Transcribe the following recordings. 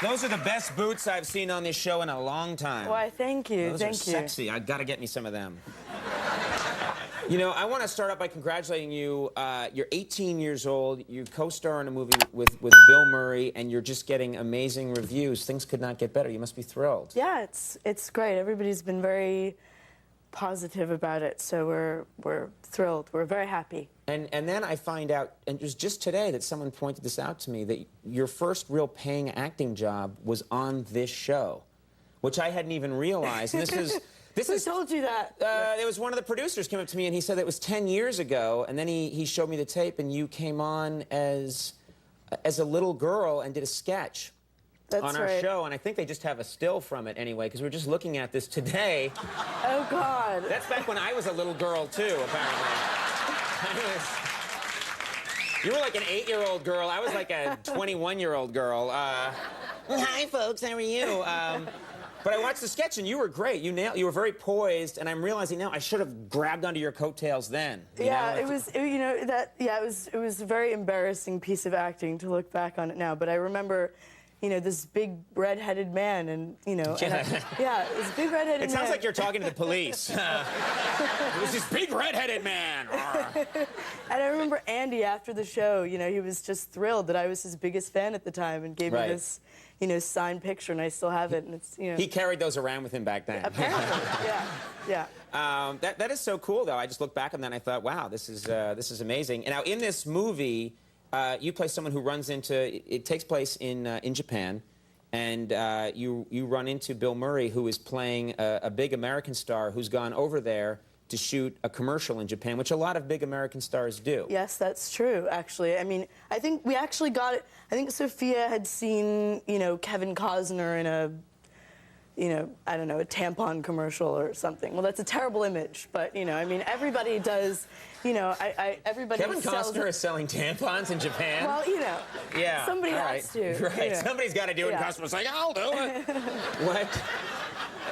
Those are the best boots I've seen on this show in a long time. Why, thank you. Those are sexy. I gotta get me some of them. You know, I want to start out by congratulating you. You're 18 years old. You co-star in a movie with Bill Murray, and you're just getting amazing reviews. Things could not get better. You must be thrilled. Yeah, it's great. Everybody's been very positive about it, so we're thrilled. We're very happy. And then I find out, and it was just today that someone pointed this out to me, that your first real paying acting job was on this show, which I hadn't even realized. And Who told you that? There was one of the producers came up to me and he said it was 10 years ago, and then he showed me the tape, and you came on as a little girl and did a sketch on our show, and I think they just have a still from it anyway, because we were just looking at this today. Oh, God. That's back when I was a little girl, too, apparently. You were like an 8-year-old girl. I was like a 21-year-old girl. Hi, folks. How are you? But I watched the sketch, and you were great. You were very poised, and I'm realizing now I should have grabbed onto your coattails then. It was a very embarrassing piece of acting to look back on it now. But I remember, this big red-headed man, and this big red-headed man. It sounds like you're talking to the police. It was this big red-headed man. And I remember Andy after the show. He was just thrilled that I was his biggest fan at the time, and gave me this, signed picture, and I still have it. And it's, He carried those around with him back then. Apparently, yeah. That is so cool, though. I just looked back on that and I thought, wow, this is amazing. And now in this movie, you play someone who runs into. It takes place in Japan, and you run into Bill Murray, who is playing a big American star who's gone over there to shoot a commercial in Japan, which a lot of big American stars do. Yes, that's true, actually. I mean, I think we actually got it. I think Sophia had seen, Kevin Costner in a, I don't know, a tampon commercial or something. Well, that's a terrible image, but, I mean, everybody does, everybody Kevin Costner is selling tampons in Japan? Well, Yeah. Somebody has to. Right. Somebody's got to do it, and Costner's like, I'll do it. What?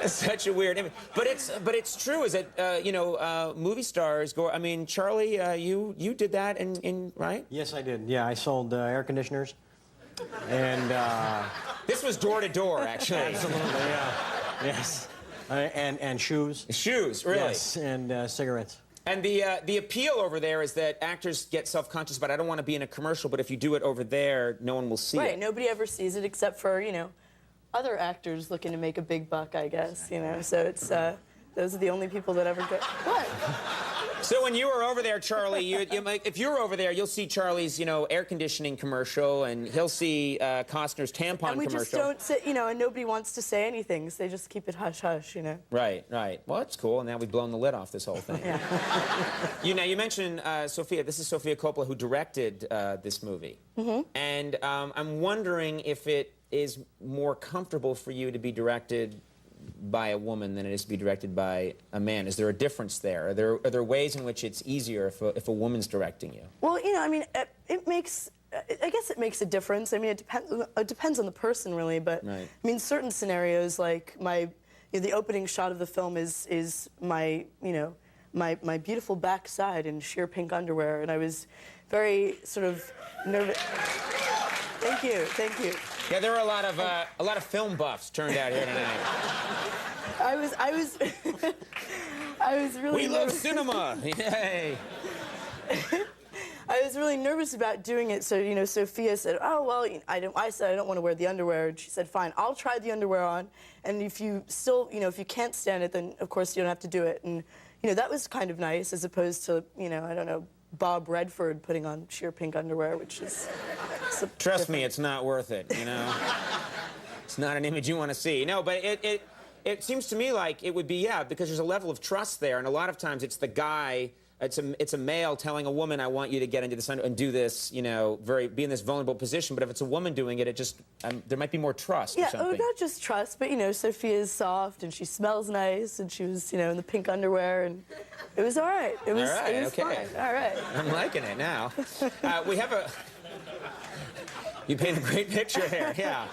It's such a weird image. But it's true, is that, movie stars go, I mean, Charlie, you did that right? Yes, I did. Yeah, I sold air conditioners. And, This was door to door, actually. Absolutely, yeah. Yes. And shoes. Shoes, really? Yes, and cigarettes. And the appeal over there is that actors get self-conscious about, I don't want to be in a commercial, but if you do it over there, no one will see it. Right, nobody ever sees it except for, other actors looking to make a big buck, I guess, So it's, those are the only people that ever go, what? So when you were over there, Charlie, if you're over there, you'll see Charlie's, air conditioning commercial, and he'll see Costner's tampon commercial. And we just don't sit, and nobody wants to say anything, so they just keep it hush-hush, Right. Well, that's cool, and now we've blown the lid off this whole thing. Yeah. Now, you mentioned Sophia. This is Sofia Coppola, who directed this movie. Mm-hmm. And I'm wondering if it is more comfortable for you to be directed by a woman than it is to be directed by a man. Is there a difference there? Are there ways in which it's easier if a woman's directing you? Well, I mean, it makes. I guess it makes a difference. I mean, it depends on the person, really. But right. I mean, certain scenarios, like the opening shot of the film is my my beautiful backside in sheer pink underwear, and I was very sort of nervous. Thank you. Yeah, there are a lot of film buffs turned out here tonight. I was really. We love cinema. Yay. I was really nervous about doing it, so Sophia said, "Oh well," I said I don't want to wear the underwear, and she said, "Fine, I'll try the underwear on, and if you still, if you can't stand it, then of course you don't have to do it." And that was kind of nice, as opposed to I don't know, Bob Redford putting on sheer pink underwear, which is. Trust me, it's not worth it. It's not an image you want to see. No, but it seems to me like it would be, because there's a level of trust there, and a lot of times it's the guy. It's a male telling a woman, I want you to get into this and do this, be in this vulnerable position. But if it's a woman doing it, there might be more trust or something. Yeah, not just trust, but, Sophia's soft, and she smells nice, and she was, in the pink underwear, and it was all right. It was fine. All right. I'm liking it now. We have a... You paint a great picture here, yeah.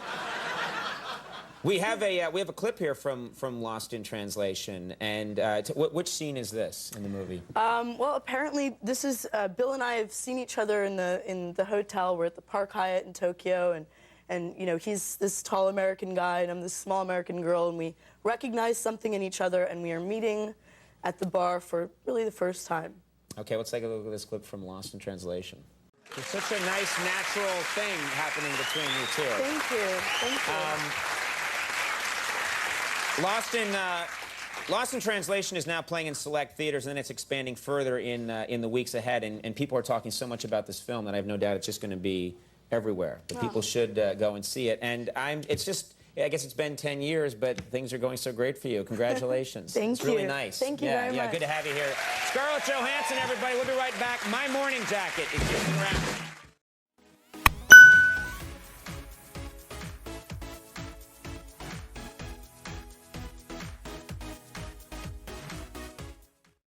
We have a clip here from Lost in Translation, and which scene is this in the movie? Well, apparently this is Bill and I have seen each other in the hotel. We're at the Park Hyatt in Tokyo, and And, you know, he's this tall American guy, and I'm this small American girl, and we recognize something in each other, and we are meeting at the bar for really the first time. Okay, let's take a look at this clip from Lost in Translation. There's such a nice, natural thing happening between you two. Thank you. Thank you. Lost in Translation is now playing in select theaters, and then it's expanding further in the weeks ahead. And people are talking so much about this film that I have no doubt it's just going to be everywhere. But people should go and see it. And it's just, I guess it's been 10 years, but things are going so great for you. Congratulations. Thank it's really you. nice. Thank you very much. Yeah, good to have you here. Scarlett Johansson, everybody. We'll be right back. My Morning Jacket is just around.